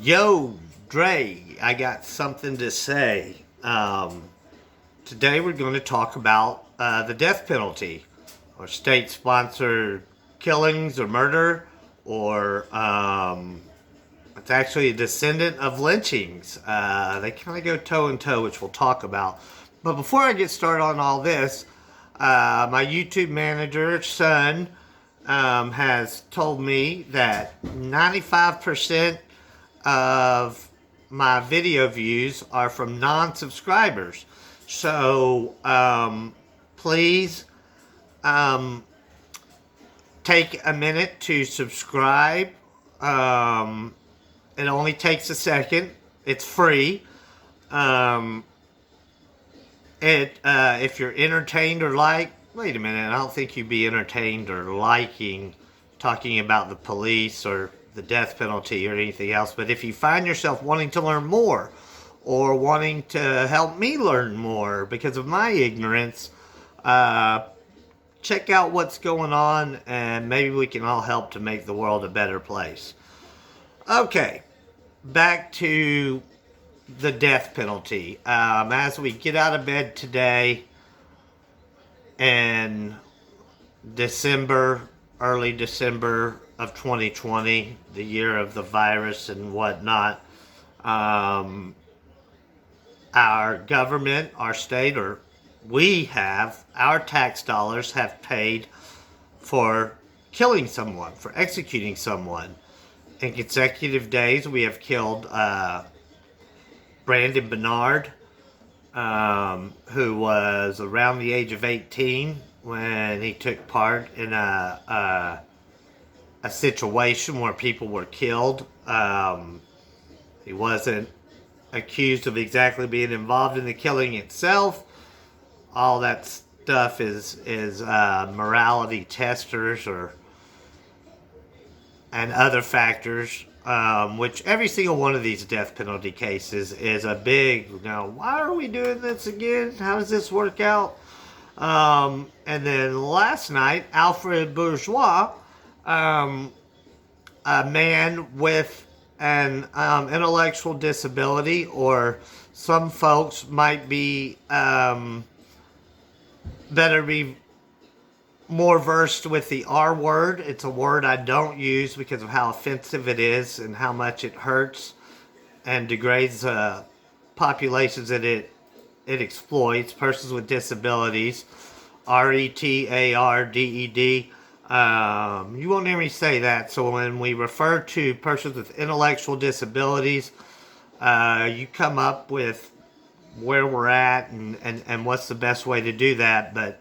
Yo, Dre, I got something to say. Today we're going to talk about the death penalty, or state-sponsored killings or murder, or it's actually a descendant of lynchings. They kind of go toe in toe, which we'll talk about. But before I get started on all this, my YouTube manager, son, has told me that 95% of my video views are from non-subscribers. So please take a minute to subscribe. It only takes a second. It's free. If you're entertained or wait a minute, I don't think you'd be entertained or liking talking about the police or the death penalty or anything else. But if you find yourself wanting to learn more or wanting to help me learn more because of my ignorance, check out what's going on and maybe we can all help to make the world a better place. Okay, back to the death penalty. As we get out of bed today in early December of 2020, the year of the virus and whatnot, our government, our state, or our tax dollars have paid for killing someone, for executing someone. In consecutive days, we have killed Brandon Bernard, who was around the age of 18 when he took part in a situation where people were killed. He wasn't accused of exactly being involved in the killing itself. All that stuff is morality testers and other factors, which every single one of these death penalty cases is a big, why are we doing this again? How does this work out? And then last night, Alfred Bourgeois, a man with an intellectual disability, or some folks might be better be more versed with the R word. It's a word I don't use because of how offensive it is and how much it hurts and degrades populations that it exploits. Persons with disabilities, RETARDED. You won't hear me say that. So when we refer to persons with intellectual disabilities, you come up with where we're at and what's the best way to do that. But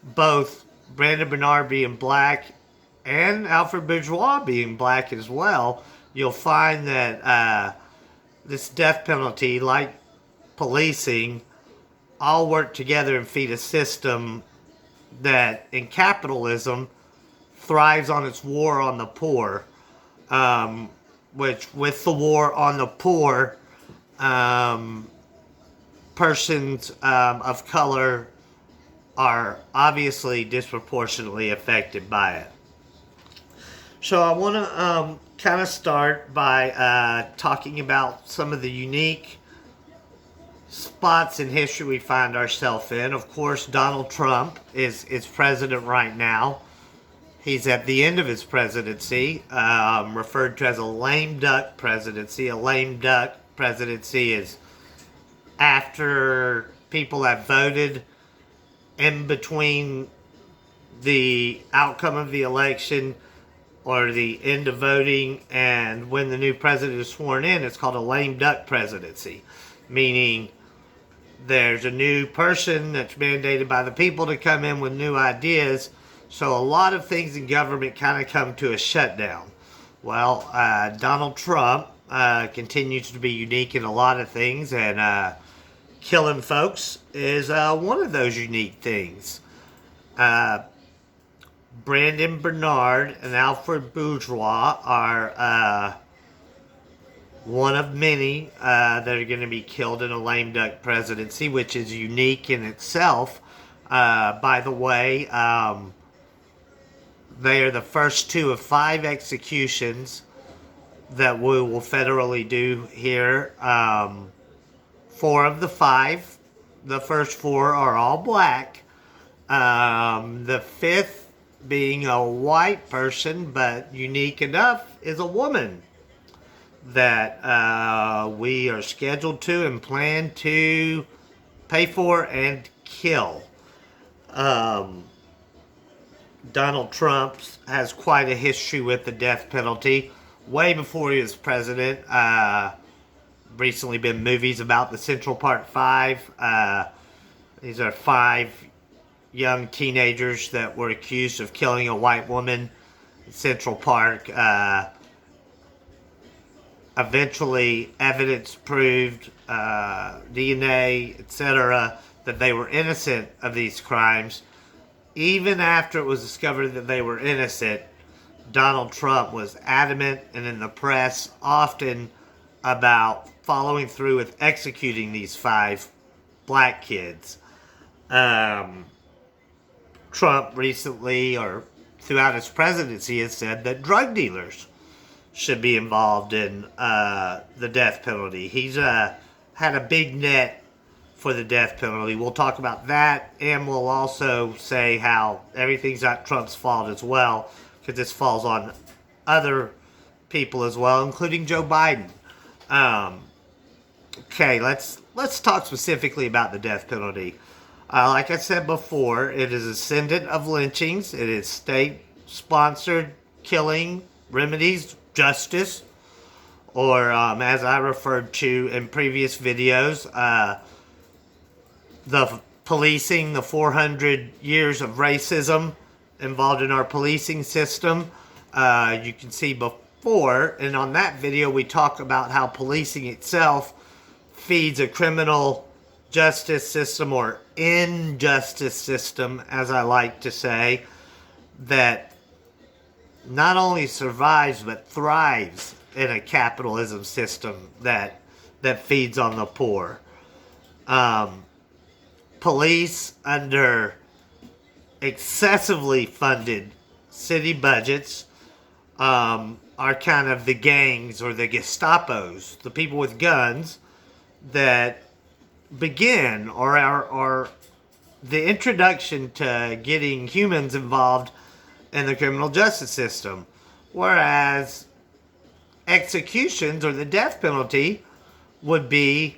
both Brandon Bernard being black and Alfred Bourgeois being black as well, you'll find that this death penalty, like policing, all work together and feed a system that in capitalism thrives on its war on the poor, which with the war on the poor, persons of color are obviously disproportionately affected by it. So I want to kind of start by talking about some of the unique spots in history we find ourselves in. Of course, Donald Trump is president right now. He's at the end of his presidency, referred to as a lame duck presidency. A lame duck presidency is after people have voted in between the outcome of the election or the end of voting and when the new president is sworn in. It's called a lame duck presidency, meaning there's a new person that's mandated by the people to come in with new ideas. So a lot of things in government kind of come to a shutdown. Well, Donald Trump continues to be unique in a lot of things, and killing folks is one of those unique things. Brandon Bernard and Alfred Bourgeois are one of many that are going to be killed in a lame duck presidency, which is unique in itself. By the way, they are the first two of 5 executions that we will federally do here. 4 of the 5, the first 4 are all black. The 5th being a white person, but unique enough, is a woman that we are scheduled to and plan to pay for and kill. Donald Trump has quite a history with the death penalty. Way before he was president, recently been movies about the Central Park 5. These are 5 young teenagers that were accused of killing a white woman in Central Park. Eventually, evidence proved, DNA, etc., that they were innocent of these crimes. Even after it was discovered that they were innocent, Donald Trump was adamant and in the press often about following through with executing these 5 black kids. Trump recently, or throughout his presidency, has said that drug dealers should be involved in the death penalty. He's had a big net for the death penalty. We'll talk about that, and we'll also say how everything's not Trump's fault as well, because this falls on other people as well, including Joe Biden. Okay, let's talk specifically about the death penalty. Like I said before, it is a descendant of lynchings. It is state-sponsored killing remedies justice, or as I referred to in previous videos, the policing, the 400 years of racism involved in our policing system. You can see before, and on that video we talk about how policing itself feeds a criminal justice system, or injustice system, as I like to say, that not only survives but thrives in a capitalism system that feeds on the poor. Police, under excessively funded city budgets, are kind of the gangs or the Gestapos, the people with guns that begin, or are the introduction to getting humans involved in the criminal justice system. Whereas executions, or the death penalty, would be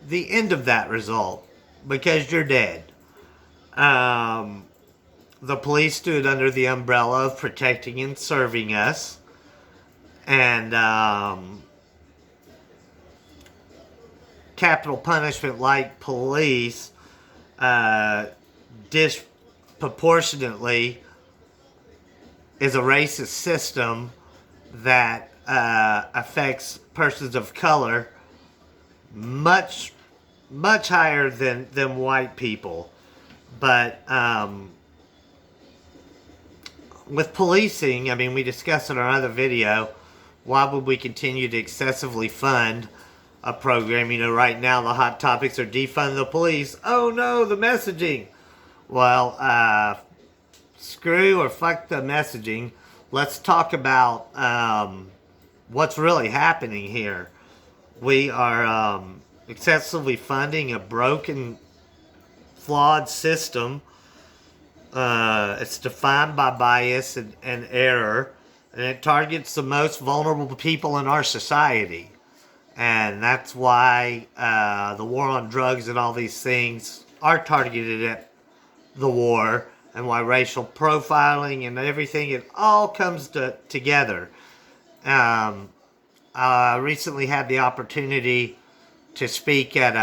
the end of that result, because you're dead. The police stood under the umbrella of protecting and serving us, and capital punishment like police disproportionately is a racist system that affects persons of color much higher than white people. But with policing, I mean, we discussed in our other video, why would we continue to excessively fund a program? You know, right now the hot topics are defund the police. Oh no, the messaging. Well, screw or fuck the messaging. Let's talk about what's really happening here. We are excessively funding a broken, flawed system. It's defined by bias and error, and it targets the most vulnerable people in our society. And that's why the war on drugs and all these things are targeted at the war, and why racial profiling and everything, it all comes together. I recently had the opportunity to speak at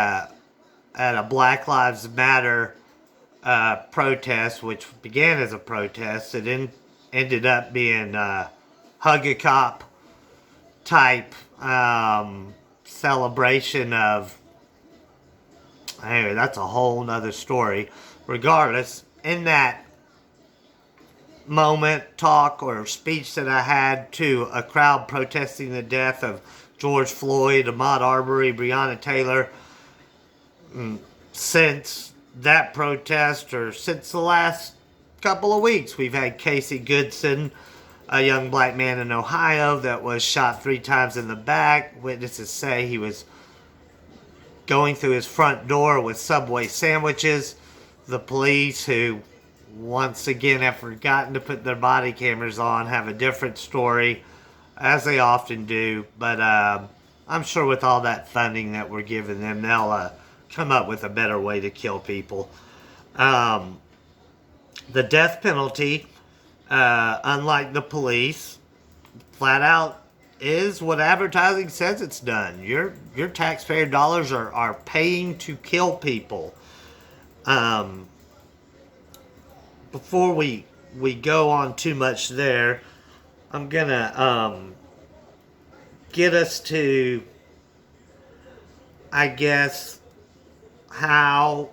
a Black Lives Matter protest, which began as a protest. It ended up being a hug-a-cop type celebration of... Anyway, that's a whole nother story. Regardless, in that moment, talk, or speech that I had to a crowd protesting the death of George Floyd, Ahmaud Arbery, Breonna Taylor, since that protest, or since the last couple of weeks, we've had Casey Goodson a young black man in Ohio that was shot 3 times in the back. Witnesses say he was going through his front door with Subway sandwiches. The police, who once again have forgotten to put their body cameras on, have a different story, as they often do. But I'm sure with all that funding that we're giving them, they'll come up with a better way to kill people. The death penalty, unlike the police, flat out is what advertising says it's done. Your taxpayer dollars are paying to kill people. Before we go on too much there, I'm gonna get us to, I guess, how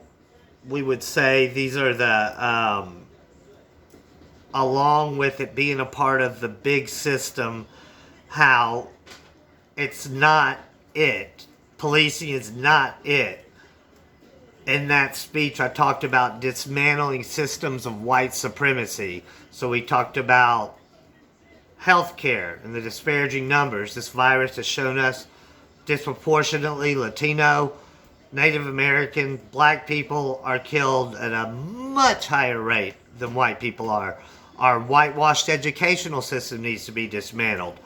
we would say these are the along with it being a part of the big system, how it's not it. Policing is not it. In that speech, I talked about dismantling systems of white supremacy. So we talked about healthcare and the disparaging numbers. This virus has shown us disproportionately Latino, Native American, black people are killed at a much higher rate than white people are. Our whitewashed educational system needs to be dismantled.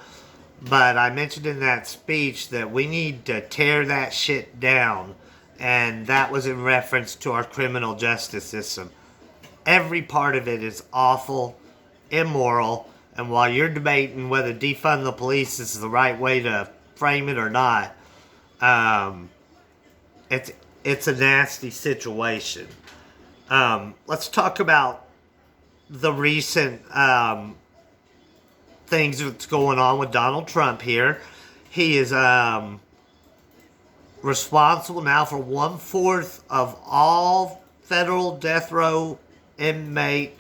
But I mentioned in that speech that we need to tear that shit down. And that was in reference to our criminal justice system. Every part of it is awful, immoral, and while you're debating whether defund the police is the right way to frame it or not, it's a nasty situation. Let's talk about the recent things that's going on with Donald Trump here. He is responsible now for 1/4 of all federal death row inmate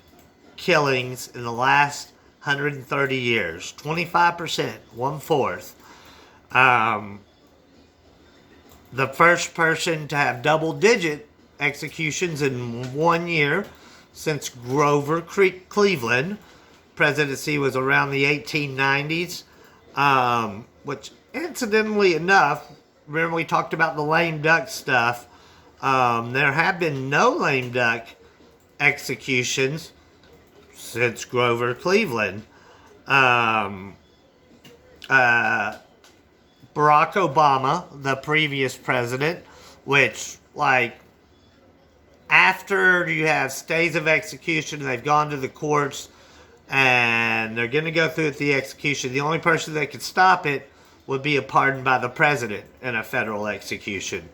killings in the last 130 years. 25%, 1/4. The first person to have double-digit executions in 1 year since Grover Cleveland. Presidency was around the 1890s, which, incidentally enough, remember we talked about the lame duck stuff. There have been no lame duck executions since Grover Cleveland. Barack Obama, the previous president, which, like, after you have stays of execution, they've gone to the courts, and they're going to go through with the execution. The only person that could stop it would be a pardon by the president in a federal execution.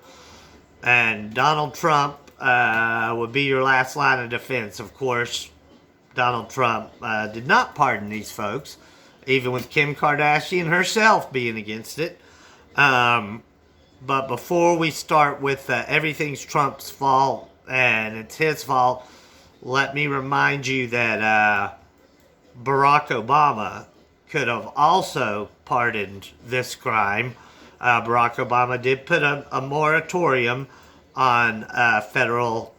And Donald Trump would be your last line of defense. Of course, Donald Trump did not pardon these folks, even with Kim Kardashian herself being against it. But before we start with everything's Trump's fault and it's his fault, let me remind you that Barack Obama could have also pardoned this crime. Barack Obama did put a moratorium on federal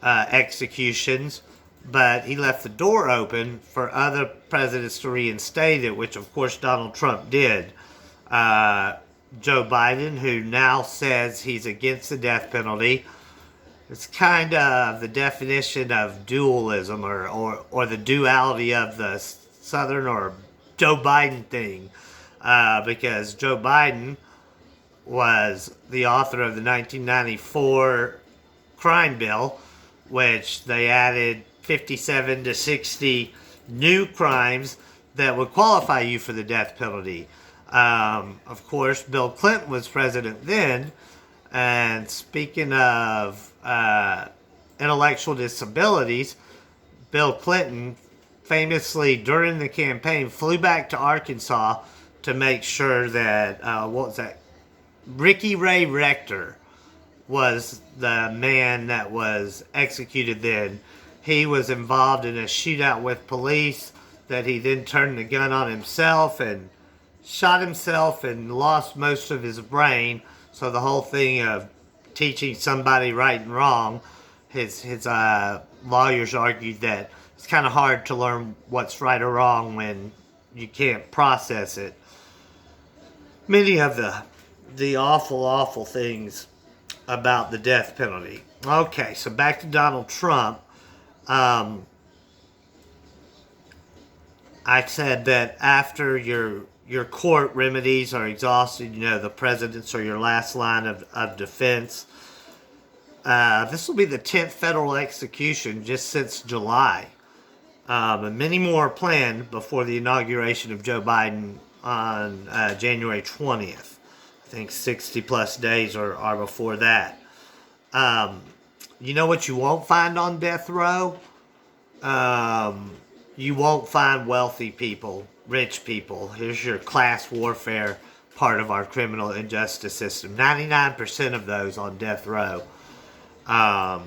executions, but he left the door open for other presidents to reinstate it, which of course Donald Trump did. Joe Biden, who now says he's against the death penalty, it's kind of the definition of dualism or the duality of the Southern or Joe Biden thing, because Joe Biden was the author of the 1994 crime bill, which they added 57 to 60 new crimes that would qualify you for the death penalty. Of course, Bill Clinton was president then, and speaking of intellectual disabilities, Bill Clinton famously during the campaign flew back to Arkansas to make sure that Ricky Ray Rector was the man that was executed then. He was involved in a shootout with police that he then turned the gun on himself and shot himself and lost most of his brain. So the whole thing of teaching somebody right and wrong, his lawyers argued that it's kind of hard to learn what's right or wrong when you can't process it. Many of the awful things about the death penalty. Okay, so back to Donald Trump. I said that after your court remedies are exhausted, the presidents are your last line of defense. This will be the 10th federal execution just since July. And many more are planned before the inauguration of Joe Biden on January 20th. I think 60 plus days are before that. You know what you won't find on death row? You won't find wealthy people, rich people. Here's your class warfare part of our criminal injustice system. 99% of those on death row are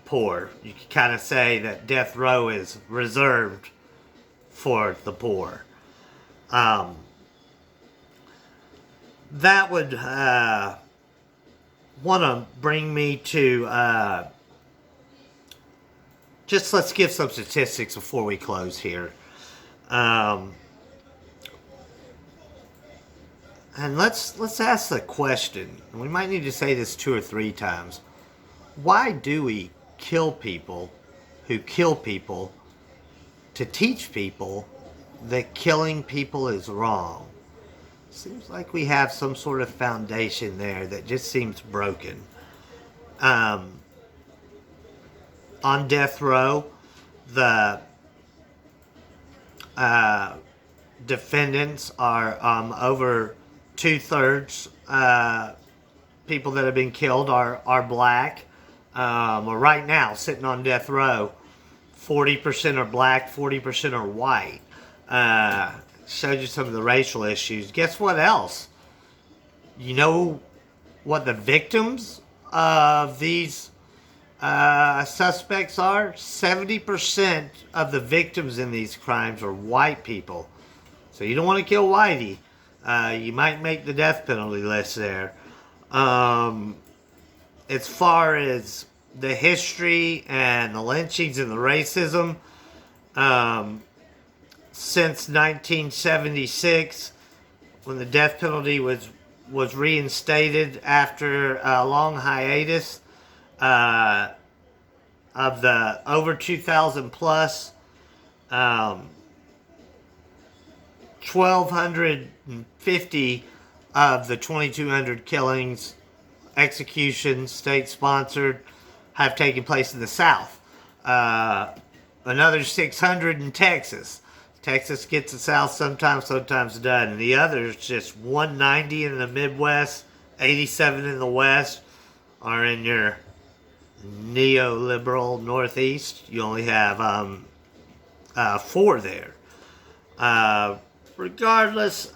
poor. You can kind of say that death row is reserved for the poor. That would want to bring me to just let's give some statistics before we close here. And let's ask the question. We might need to say this 2 or 3 times. Why do we kill people who kill people to teach people that killing people is wrong? Seems like we have some sort of foundation there that just seems broken. On death row, the defendants are over 2/3 people that have been killed are black. Right now, sitting on death row, 40% are black, 40% are white. Showed you some of the racial issues. Guess what else? You know what the victims of these suspects are? 70% of the victims in these crimes are white people. So you don't want to kill whitey. You might make the death penalty list there. As far as the history and the lynchings and the racism, since 1976, when the death penalty was reinstated after a long hiatus, of the over 2,000 plus, 1,250 of the 2,200 killings, executions, state-sponsored, have taken place in the South. Another 600 in Texas. Texas gets the South sometimes doesn't. And the others, just 190 in the Midwest, 87 in the West, are in your neoliberal Northeast. You only have 4 there. Regardless,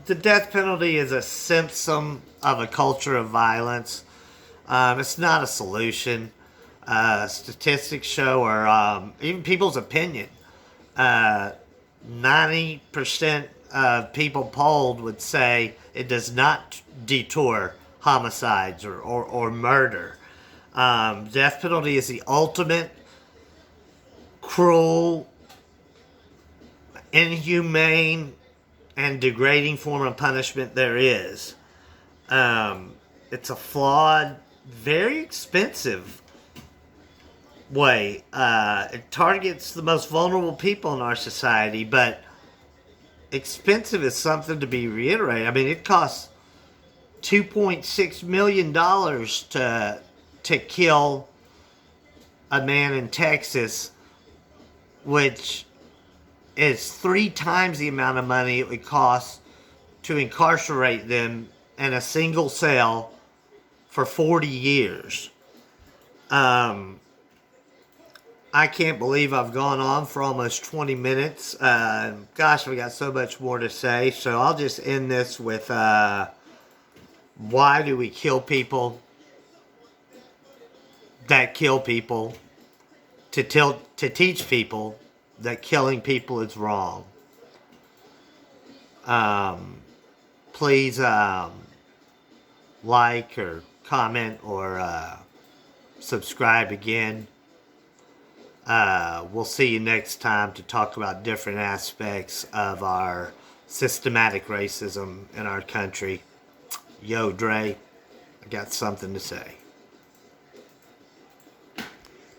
the death penalty is a symptom of a culture of violence. It's not a solution. Statistics show, or even people's opinion, 90% of people polled would say it does not deter homicides or murder. Death penalty is the ultimate cruel, inhumane, and degrading form of punishment there is. It's a flawed, very expensive way. It targets the most vulnerable people in our society, but expensive is something to be reiterated. I mean, it costs $2.6 million to kill a man in Texas, which is 3 times the amount of money it would cost to incarcerate them in a single cell for 40 years. I can't believe I've gone on for almost 20 minutes. Gosh, we got so much more to say. So I'll just end this with why do we kill people that kill people to teach people that killing people is wrong. Please like or comment or subscribe again. We'll see you next time to talk about different aspects of our systematic racism in our country. Yo, Dre, I got something to say.